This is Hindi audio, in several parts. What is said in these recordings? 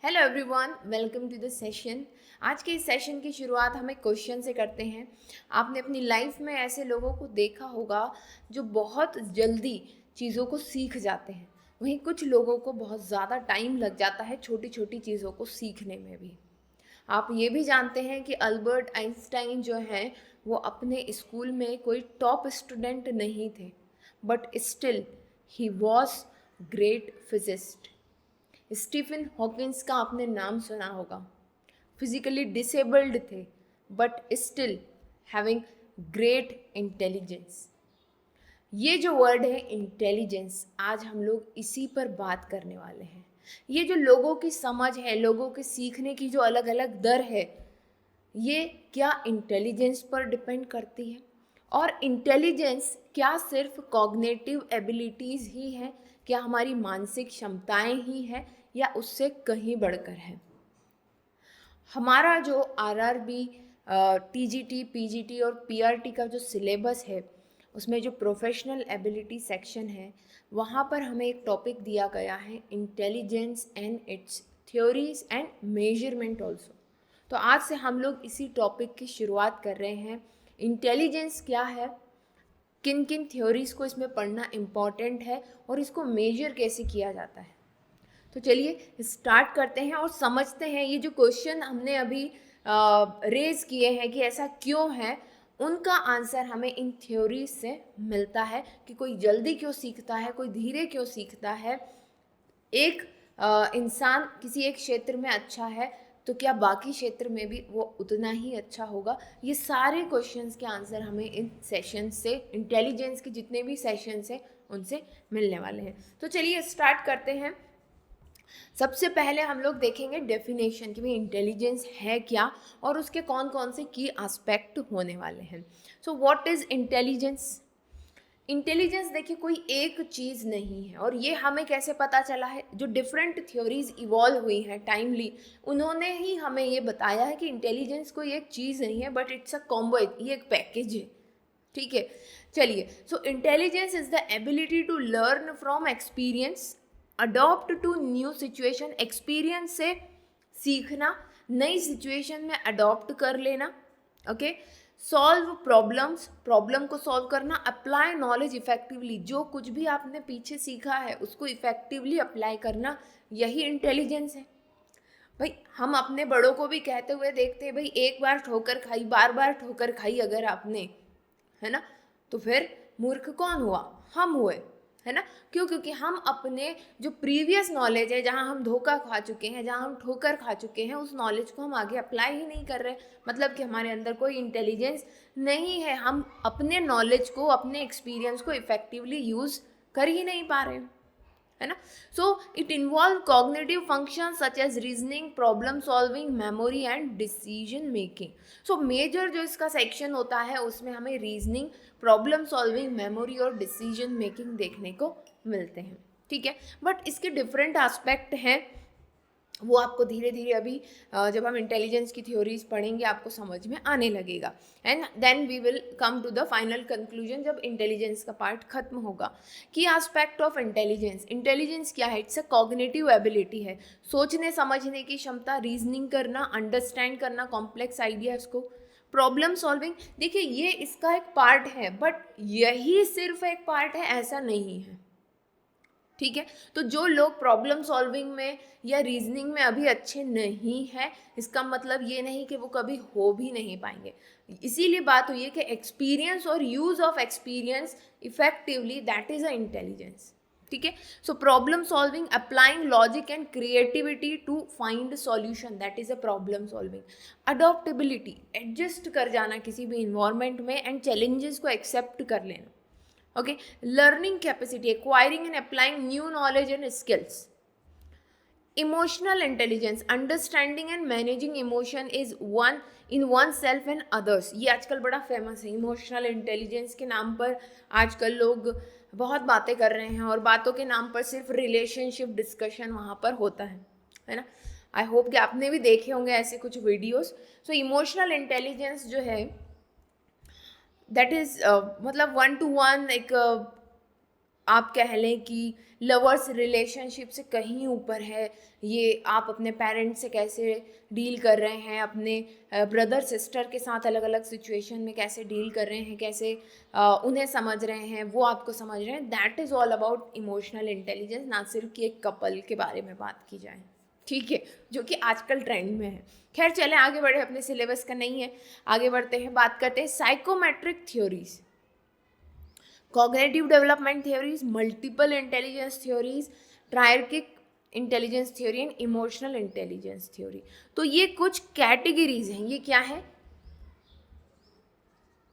Hello everyone, welcome to the session. आज के इस सेशन की शुरुआत हम एक क्वेश्चन से करते हैं। आपने अपनी लाइफ में ऐसे लोगों को देखा होगा जो बहुत जल्दी चीज़ों को सीख जाते हैं, वहीं कुछ लोगों को बहुत ज़्यादा टाइम लग जाता है छोटी छोटी चीज़ों को सीखने में भी। आप ये भी जानते हैं कि अल्बर्ट आइंस्टाइन जो हैं वो अपने स्कूल में कोई टॉप स्टूडेंट नहीं थे, but still he was great physicist. Stephen Hawkins का आपने नाम सुना होगा। फिजिकली डिसेबल्ड थे but still having great intelligence. ये जो वर्ड है इंटेलिजेंस, आज हम लोग इसी पर बात करने वाले हैं। ये जो लोगों की समझ है, लोगों के सीखने की जो अलग अलग दर है, ये क्या इंटेलिजेंस पर डिपेंड करती है? और इंटेलिजेंस क्या सिर्फ कॉग्निटिव एबिलिटीज़ ही हैं? क्या हमारी मानसिक क्षमताएं ही हैं या उससे कहीं बढ़कर है? हमारा जो आरआरबी, टीजीटी, पीजीटी और पीआरटी का जो सिलेबस है, उसमें जो प्रोफेशनल एबिलिटी सेक्शन है, वहाँ पर हमें एक टॉपिक दिया गया है intelligence and it's theories and measurement also. तो आज से हम लोग इसी टॉपिक की शुरुआत कर रहे हैं। इंटेलिजेंस क्या है, किन किन थ्योरीज को इसमें पढ़ना इम्पॉर्टेंट है और इसको मेजर कैसे किया जाता है। तो चलिए स्टार्ट करते हैं और समझते हैं ये जो क्वेश्चन हमने अभी रेज किए हैं कि ऐसा क्यों है, उनका आंसर हमें इन थ्योरीज से मिलता है कि कोई जल्दी क्यों सीखता है, कोई धीरे क्यों सीखता है। एक इंसान किसी एक क्षेत्र में अच्छा है तो क्या बाकी क्षेत्र में भी वो उतना ही अच्छा होगा? ये सारे क्वेश्चंस के आंसर हमें इन सेशन से, इंटेलिजेंस के जितने भी सेशंस हैं उनसे मिलने वाले हैं। तो चलिए स्टार्ट करते हैं। सबसे पहले हम लोग देखेंगे डेफिनेशन कि भाई इंटेलिजेंस है क्या और उसके कौन कौन से की एस्पेक्ट होने वाले हैं। So what is intelligence? Intelligence देखिए कोई एक चीज़ नहीं है, और ये हमें कैसे पता चला है? जो डिफरेंट थ्योरीज इवॉल्व हुई हैं टाइमली, उन्होंने ही हमें ये बताया है कि इंटेलिजेंस कोई एक चीज़ नहीं है बट इट्स अ कॉम्बो, ये एक पैकेज है। ठीक है, चलिए। So intelligence is the ability to learn from experience, adopt to new situation. Experience से सीखना, नई सिचुएशन में अडॉप्ट कर लेना। ओके, सॉल्व प्रॉब्लम्स, प्रॉब्लम को सॉल्व करना, अप्लाई नॉलेज इफेक्टिवली, जो कुछ भी आपने पीछे सीखा है उसको इफेक्टिवली अप्लाई करना, यही इंटेलिजेंस है। भाई हम अपने बड़ों को भी कहते हुए देखते हैं, भाई एक बार ठोकर खाई, बार बार ठोकर खाई अगर आपने, है ना, तो फिर मूर्ख कौन हुआ? हम हुए, है ना। क्यों? क्योंकि हम अपने जो प्रीवियस नॉलेज है, जहाँ हम धोखा खा चुके हैं, जहाँ हम ठोकर खा चुके हैं, उस नॉलेज को हम आगे अप्लाई ही नहीं कर रहे। मतलब कि हमारे अंदर कोई इंटेलिजेंस नहीं है, हम अपने नॉलेज को, अपने एक्सपीरियंस को इफेक्टिवली यूज़ कर ही नहीं पा रहे, है ना। So it involve cognitive function such as reasoning, problem solving, memory and decision making. So major जो इसका सेक्शन होता है उसमें हमें रीजनिंग, प्रॉब्लम सॉल्विंग, मेमोरी और डिसीजन मेकिंग देखने को मिलते हैं। ठीक है, बट इसके डिफरेंट एस्पेक्ट हैं, वो आपको धीरे धीरे अभी जब हम इंटेलिजेंस की थ्योरीज पढ़ेंगे आपको समझ में आने लगेगा। And then we will come to the final conclusion जब इंटेलिजेंस का पार्ट खत्म होगा। की एस्पेक्ट ऑफ इंटेलिजेंस, इंटेलिजेंस क्या है? इट्स अ कॉग्निटिव एबिलिटी है, सोचने समझने की क्षमता, रीजनिंग करना, अंडरस्टैंड करना कॉम्प्लेक्स आइडियाज को, प्रॉब्लम सॉल्विंग। देखिए ये इसका एक पार्ट है, बट यही सिर्फ एक पार्ट है ऐसा नहीं है। ठीक है, तो जो लोग प्रॉब्लम सॉल्विंग में या रीजनिंग में अभी अच्छे नहीं हैं, इसका मतलब ये नहीं कि वो कभी हो भी नहीं पाएंगे। इसीलिए बात हुई है कि एक्सपीरियंस और use of experience effectively, that is a intelligence. ठीक है, so problem solving, applying logic and creativity to find solution, that is a problem solving. Adaptability, adjust कर जाना किसी भी इन्वायरमेंट में एंड चैलेंजेस को एक्सेप्ट कर लेना। Okay, learning capacity, acquiring and applying new knowledge and skills. Emotional intelligence, understanding and managing emotion is one in oneself and others. ये आजकल बड़ा फेमस है, इमोशनल इंटेलिजेंस के नाम पर आजकल लोग बहुत बातें कर रहे हैं, और बातों के नाम पर सिर्फ रिलेशनशिप डिस्कशन वहाँ पर होता है ना। आई होप कि आपने भी देखे होंगे ऐसे कुछ वीडियोस। सो इमोशनल इंटेलिजेंस जो है, दैट इज़ मतलब 1 to 1 एक आप कह लें कि लवर्स रिलेशनशिप से कहीं ऊपर है। ये आप अपने पेरेंट्स से कैसे डील कर रहे हैं, अपने ब्रदर सिस्टर के साथ अलग अलग सिचुएशन में कैसे डील कर रहे हैं, कैसे उन्हें समझ रहे हैं, वो आपको समझ रहे हैं। That is all about emotional intelligence, ना सिर्फ कि एक कपल के बारे में बात की जाए, ठीक है, जो कि आजकल ट्रेंड में है। खैर चलें आगे बढ़े, अपने सिलेबस का नहीं है, आगे बढ़ते हैं, बात करते हैं psychometric theories, cognitive development theories, multiple intelligence theories, triarchic intelligence theory and emotional intelligence theory. तो ये कुछ कैटेगरीज हैं। ये क्या है?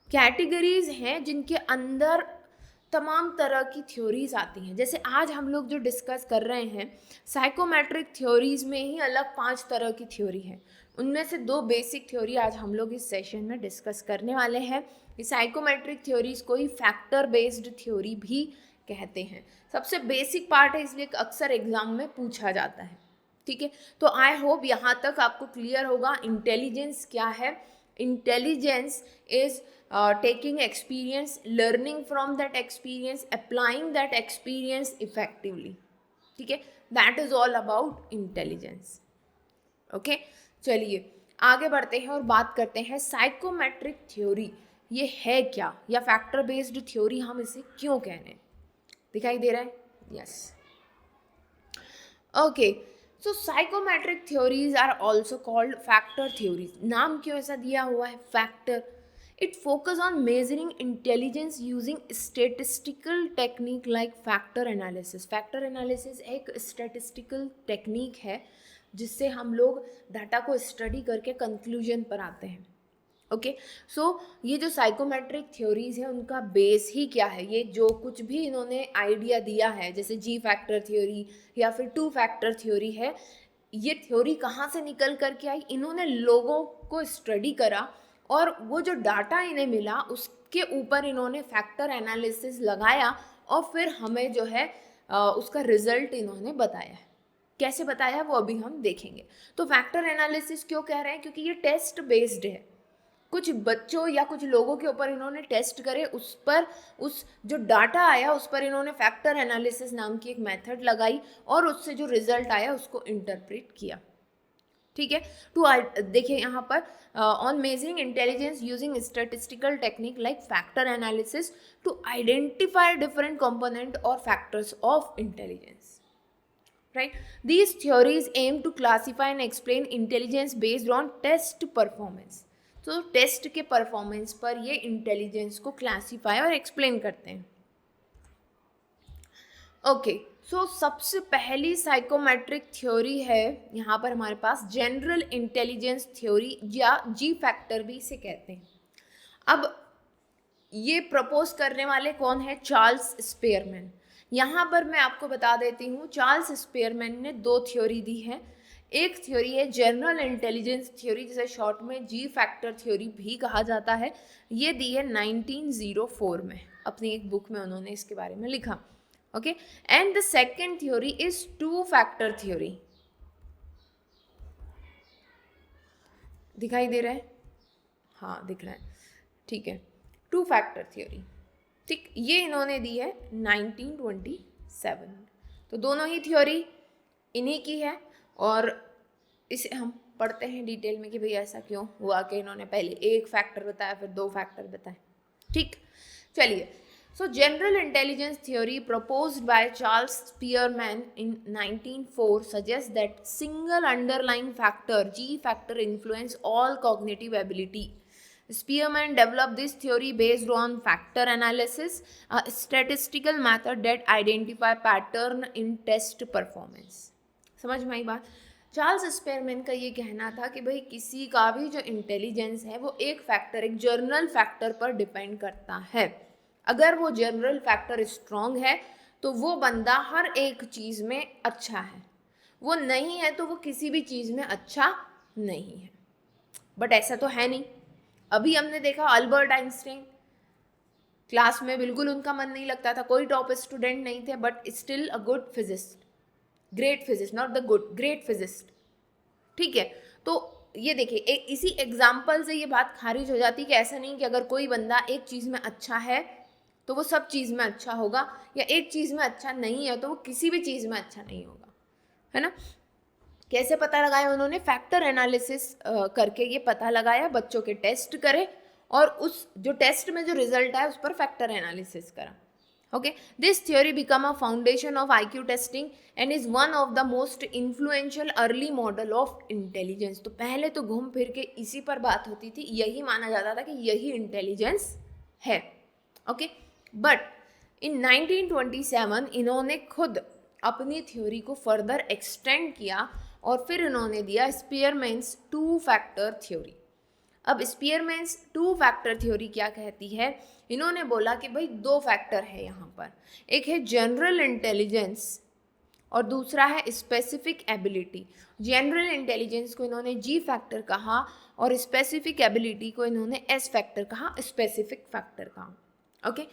कैटेगरीज हैं जिनके अंदर तमाम तरह की थ्योरीज आती हैं। जैसे आज हम लोग जो डिस्कस कर रहे हैं, साइकोमेट्रिक थ्योरीज में ही अलग 5 तरह की थ्योरी हैं। उनमें से 2 बेसिक थ्योरी आज हम लोग इस सेशन में डिस्कस करने वाले हैं। इस साइकोमेट्रिक थ्योरीज को ही फैक्टर बेस्ड थ्योरी भी कहते हैं। सबसे बेसिक पार्ट है, इसलिए अक्सर एग्जाम में पूछा जाता है, ठीक है। तो आई होप यहाँ तक आपको क्लियर होगा इंटेलिजेंस क्या है। Intelligence is taking experience, learning from that experience, applying that experience effectively, ठीक है। that is all about intelligence, okay। चलिए आगे बढ़ते हैं और बात करते हैं साइकोमेट्रिक थ्योरी ये है क्या, या फैक्टर बेस्ड थ्योरी हम इसे क्यों कह रहे हैं। दिखाई दे रहा है? Yes, okay. So psychometric theories are also called factor theories. नाम क्यों ऐसा दिया हुआ है factor? It focus on measuring intelligence using statistical technique like factor analysis. Factor analysis एक statistical technique है जिससे हम लोग डाटा को स्टडी करके कंक्लूजन पर आते हैं, ओके। सो ये जो साइकोमेट्रिक थ्योरीज है उनका बेस ही क्या है? ये जो कुछ भी इन्होंने आइडिया दिया है, जैसे जी फैक्टर थ्योरी या फिर 2 फैक्टर थ्योरी है, ये थ्योरी कहाँ से निकल करके आई? इन्होंने लोगों को स्टडी करा और वो जो डाटा इन्हें मिला उसके ऊपर इन्होंने फैक्टर एनालिसिस लगाया और फिर हमें जो है उसका रिजल्ट इन्होंने बताया है। कैसे बताया वो अभी हम देखेंगे। तो फैक्टर एनालिसिस क्यों कह रहे हैं? क्योंकि ये टेस्ट बेस्ड है। कुछ बच्चों या कुछ लोगों के ऊपर इन्होंने टेस्ट करे, उस पर उस जो डाटा आया उस पर इन्होंने फैक्टर एनालिसिस नाम की एक मेथड लगाई और उससे जो रिजल्ट आया उसको इंटरप्रेट किया, ठीक है। टू देखिए यहाँ पर on measuring intelligence using statistical technique like factor analysis to identify different component और factors of intelligence, right. These theories aim to classify and explain intelligence based on test performance. तो टेस्ट के परफॉर्मेंस पर ये इंटेलिजेंस को क्लासीफाई और एक्सप्लेन करते हैं, ओके। सो सबसे पहली साइकोमेट्रिक थ्योरी है यहाँ पर हमारे पास जनरल इंटेलिजेंस थ्योरी, या जी फैक्टर भी इसे कहते हैं। अब ये प्रपोज करने वाले कौन है? Charles Spearman. यहाँ पर मैं आपको बता देती हूँ, चार्ल्स स्पेयरमैन ने 2 थ्योरी दी है। एक थ्योरी है जनरल इंटेलिजेंस थ्योरी, जिसे शॉर्ट में जी फैक्टर थ्योरी भी कहा जाता है। ये दी है 1904 में, अपनी एक बुक में उन्होंने इसके बारे में लिखा, okay। And the second theory is 2 factor theory। दिखाई दे रहा है? हाँ दिख रहा है, ठीक है। 2 factor theory, ठीक, ये इन्होंने दी है 1927। तो दोनों ही थ्योरी इन्हीं की है और इसे हम पढ़ते हैं डिटेल में कि भाई ऐसा क्यों हुआ कि इन्होंने पहले एक फैक्टर बताया फिर 2 फैक्टर बताए, ठीक। चलिए, so general intelligence theory proposed by Charles Spearman in 1904 suggests that single underlying factor, G factor, influence all cognitive ability. Spearman developed this theory based on factor analysis, a statistical method that identify pattern in test performance. समझ में आई बात? चार्ल्स स्पेयरमैन का ये कहना था कि भाई किसी का भी जो इंटेलिजेंस है वो एक फैक्टर, एक जर्नल फैक्टर पर डिपेंड करता है। अगर वो जनरल फैक्टर स्ट्रॉन्ग है तो वो बंदा हर एक चीज़ में अच्छा है, वो नहीं है तो वो किसी भी चीज़ में अच्छा नहीं है। बट ऐसा तो है नहीं। अभी हमने देखा अल्बर्ट आइंस्टाइन, क्लास में बिल्कुल उनका मन नहीं लगता था, कोई टॉप स्टूडेंट नहीं थे, but still a good physicist, great physicist, not the good, great physicist, ठीक है। तो ये देखिए इसी एग्जाम्पल से ये बात खारिज हो जाती है कि ऐसा नहीं कि अगर कोई बंदा एक चीज़ में अच्छा है तो वो सब चीज़ में अच्छा होगा, या एक चीज़ में अच्छा नहीं है तो वो किसी भी चीज़ में अच्छा नहीं होगा, है ना। कैसे पता लगाया उन्होंने? फैक्टर एनालिसिस करके ये पता लगाया, बच्चों के टेस्ट करे और उस जो टेस्ट में जो रिजल्ट आया उस पर फैक्टर एनालिसिस करा। Okay, this theory become a foundation of IQ testing and is one of the most influential early model of intelligence. तो पहले तो घूम फिर के इसी पर बात होती थी, यही माना जाता था कि यही इंटेलिजेंस है। ओके, बट इन 1927 इन्होंने खुद अपनी थ्योरी को फर्दर एक्सटेंड किया और फिर इन्होंने दिया स्पीयरमैन्स टू फैक्टर थ्योरी। अब स्पीयरमैन्स टू फैक्टर थ्योरी क्या कहती है? इन्होंने बोला कि भाई दो फैक्टर है यहाँ पर, एक है जनरल इंटेलिजेंस और दूसरा है स्पेसिफिक एबिलिटी। जनरल इंटेलिजेंस को इन्होंने जी फैक्टर कहा और स्पेसिफिक एबिलिटी को इन्होंने एस फैक्टर कहा, स्पेसिफिक फैक्टर कहा। ओके,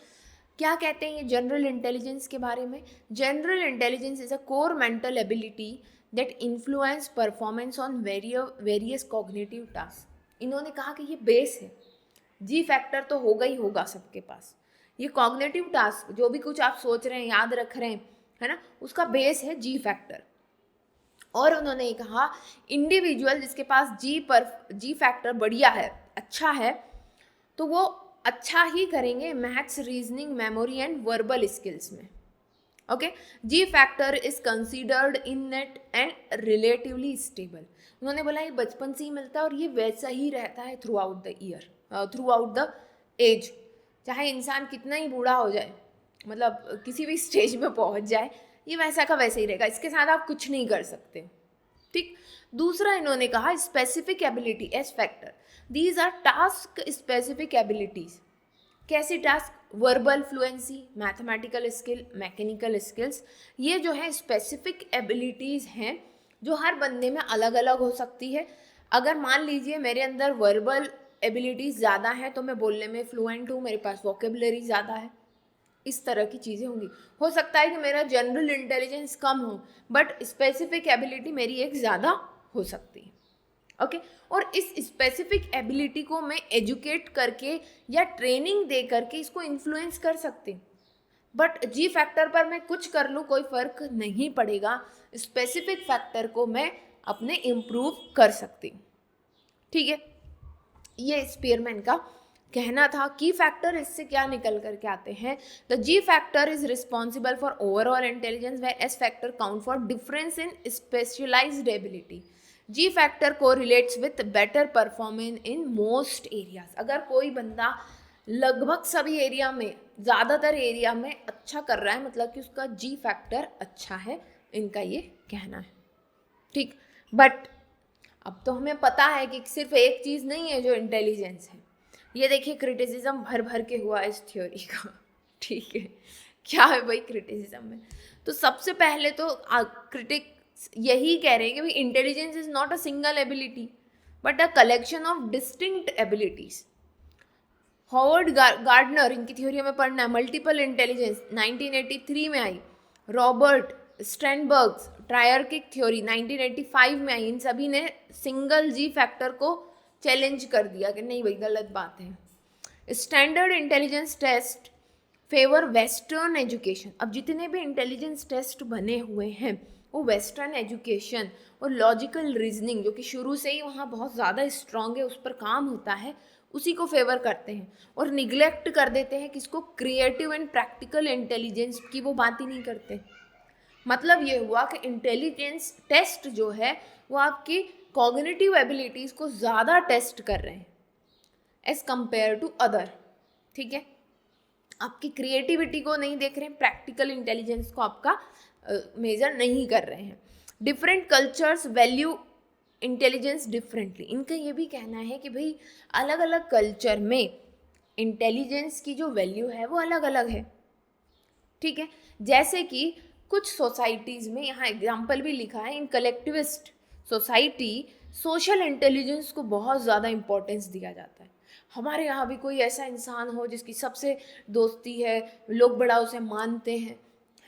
क्या कहते हैं ये जनरल इंटेलिजेंस के बारे में? General intelligence is a core mantle ability that influence performance on various cognitive task. इन्होंने कहा कि ये बेस है, जी फैक्टर तो होगा ही होगा सबके पास, ये कॉग्निटिव टास्क जो भी कुछ आप सोच रहे हैं, याद रख रहे हैं, है ना, उसका बेस है जी फैक्टर। और उन्होंने ये कहा इंडिविजुअल जिसके पास जी फैक्टर बढ़िया है, अच्छा है, तो वो अच्छा ही करेंगे maths, reasoning, memory and verbal skills में। Okay, G factor is considered innate and relatively stable. उन्होंने बोला ये बचपन से ही मिलता है और ये वैसा ही रहता है throughout the year, throughout the age, चाहे इंसान कितना ही बूढ़ा हो जाए, मतलब किसी भी स्टेज में पहुंच जाए, ये वैसा का वैसे ही रहेगा, इसके साथ आप कुछ नहीं कर सकते। ठीक, दूसरा इन्होंने कहा specific ability S factor, these are task specific abilities. कैसी task? Verbal fluency, mathematical skill, mechanical skills, ये जो है स्पेसिफिक एबिलिटीज़ हैं जो हर बंदे में अलग अलग हो सकती है। अगर मान लीजिए मेरे अंदर वर्बल एबिलिटीज़ ज़्यादा हैं तो मैं बोलने में फ्लुएंट हूँ, मेरे पास वोकेबलरी ज़्यादा है, इस तरह की चीज़ें होंगी। हो सकता है कि मेरा जनरल इंटेलिजेंस कम हो बट स्पेसिफिक एबिलिटी मेरी एक ज़्यादा हो सकती है। ओके, और इस स्पेसिफिक एबिलिटी को मैं एजुकेट करके या ट्रेनिंग दे करके इसको इन्फ्लुएंस कर सकती हूँ, बट जी फैक्टर पर मैं कुछ कर लूँ कोई फ़र्क नहीं पड़ेगा, स्पेसिफिक फैक्टर को मैं अपने इम्प्रूव कर सकती हूँ। ठीक है, ये स्पीयरमैन का कहना था। की फैक्टर इससे क्या निकल करके आते हैं? The G factor is responsible for overall intelligence where S factor count for difference in specialised ability. G factor को relates with better performance in most areas. अगर कोई बंदा लगभग सभी एरिया में, ज़्यादातर एरिया में अच्छा कर रहा है, मतलब कि उसका जी फैक्टर अच्छा है, इनका ये कहना है। ठीक, बट अब तो हमें पता है कि सिर्फ एक चीज़ नहीं है जो इंटेलिजेंस है। ये देखिए क्रिटिसिज्म भर भर के हुआ इस थ्योरी का। ठीक है, क्या है भाई क्रिटिसिज्म में? तो सबसे पहले तो क्रिटिक यही कह रहे हैं कि भाई intelligence is not a single ability but a collection of distinct abilities. Howard Gardner, इनकी थ्योरी हमें पढ़ना है, मल्टीपल इंटेलिजेंस 1983 में आई। रॉबर्ट स्ट्रेनबर्ग्स ट्रायर्किक थ्योरी 1985 में आई। इन सभी ने सिंगल जी फैक्टर को चैलेंज कर दिया कि नहीं भाई गलत बात है। Standard intelligence test favour western education. अब जितने भी इंटेलिजेंस टेस्ट बने हुए हैं वो वेस्टर्न एजुकेशन और लॉजिकल रीजनिंग, जो कि शुरू से ही वहाँ बहुत ज़्यादा स्ट्रांग है, उस पर काम होता है, उसी को फेवर करते हैं और निगलेक्ट कर देते हैं किसको? क्रिएटिव एंड प्रैक्टिकल इंटेलिजेंस की वो बात ही नहीं करते। मतलब ये हुआ कि इंटेलिजेंस टेस्ट जो है वो आपकी कॉग्निटिव एबिलिटीज़ को ज़्यादा टेस्ट कर रहे हैं एज कंपेयर टू अदर। ठीक है, आपकी क्रिएटिविटी को नहीं देख रहे हैं, प्रैक्टिकल इंटेलिजेंस को आपका मेजर नहीं कर रहे हैं। Different cultures value intelligence differently. इनका ये भी कहना है कि भाई अलग अलग कल्चर में इंटेलिजेंस की जो वैल्यू है वो अलग अलग है। ठीक है, जैसे कि कुछ सोसाइटीज़ में, यहाँ एग्जाम्पल भी लिखा है, इन कलेक्टिविस्ट सोसाइटी सोशल इंटेलिजेंस को बहुत ज़्यादा इम्पोर्टेंस दिया जाता है। हमारे यहाँ भी कोई ऐसा इंसान हो जिसकी सबसे दोस्ती है, लोग बड़ा उसे मानते हैं,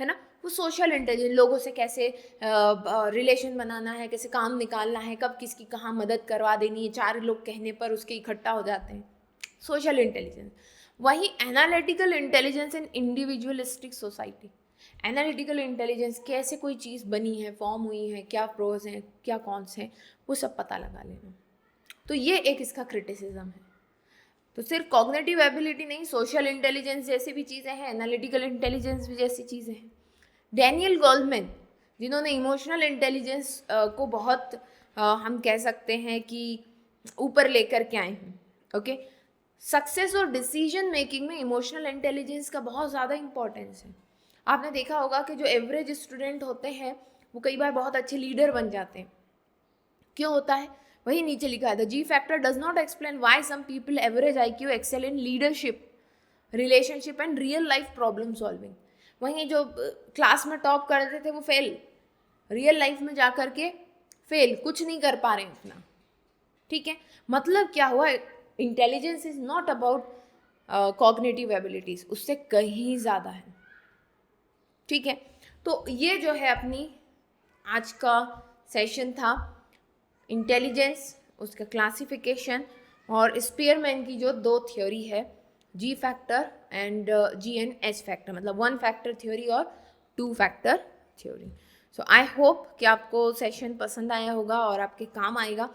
है ना, वो सोशल इंटेलिजेंस, लोगों से कैसे रिलेशन बनाना है, कैसे काम निकालना है, कब किसकी कहाँ मदद करवा देनी है, चार लोग कहने पर उसके इकट्ठा हो जाते हैं, सोशल इंटेलिजेंस। वहीं एनालिटिकल इंटेलिजेंस इन इंडिविजुअलिस्टिक सोसाइटी, एनालिटिकल इंटेलिजेंस कैसे कोई चीज़ बनी है, फॉर्म हुई है, क्या प्रोज हैं, क्या कॉन्स हैं, वो सब पता लगा लेना। तो ये एक इसका क्रिटिसिज्म है। तो सिर्फ कॉग्निटिव एबिलिटी नहीं, सोशल इंटेलिजेंस जैसी भी चीज़ें हैं, एनालिटिकल इंटेलिजेंस भी जैसी चीज़ें हैं। डैनियल गोल्डमैन, जिन्होंने इमोशनल इंटेलिजेंस को बहुत हम कह सकते हैं कि ऊपर लेकर के आए हैं। ओके, सक्सेस और डिसीजन मेकिंग में इमोशनल इंटेलिजेंस का बहुत ज़्यादा इंपॉर्टेंस है। आपने देखा होगा कि जो एवरेज स्टूडेंट होते हैं वो कई बार बहुत अच्छे लीडर बन जाते हैं। क्यों होता है? वही नीचे लिखा है, the G factor does not explain why some people average IQ excel in leadership, relationship and real life problem solving. वहीं जो क्लास में टॉप करते थे वो फेल, रियल लाइफ में जा कर के फेल, कुछ नहीं कर पा रहे हैं अपना। ठीक है, मतलब क्या हुआ, intelligence is not about cognitive abilities, उससे कहीं ज़्यादा है। ठीक है, तो ये जो है अपनी आज का सेशन था, इंटेलिजेंस, उसका क्लासिफिकेशन और स्पीयरमैन की जो 2 थ्योरी है, जी फैक्टर एंड GN/S फैक्टर, मतलब 1 फैक्टर थ्योरी और 2 factor theory. So I hope कि आपको सेशन पसंद आया होगा और आपके काम आएगा।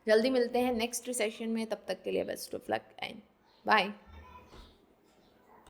जल्दी मिलते हैं नेक्स्ट सेशन में, तब तक के लिए best of luck and bye.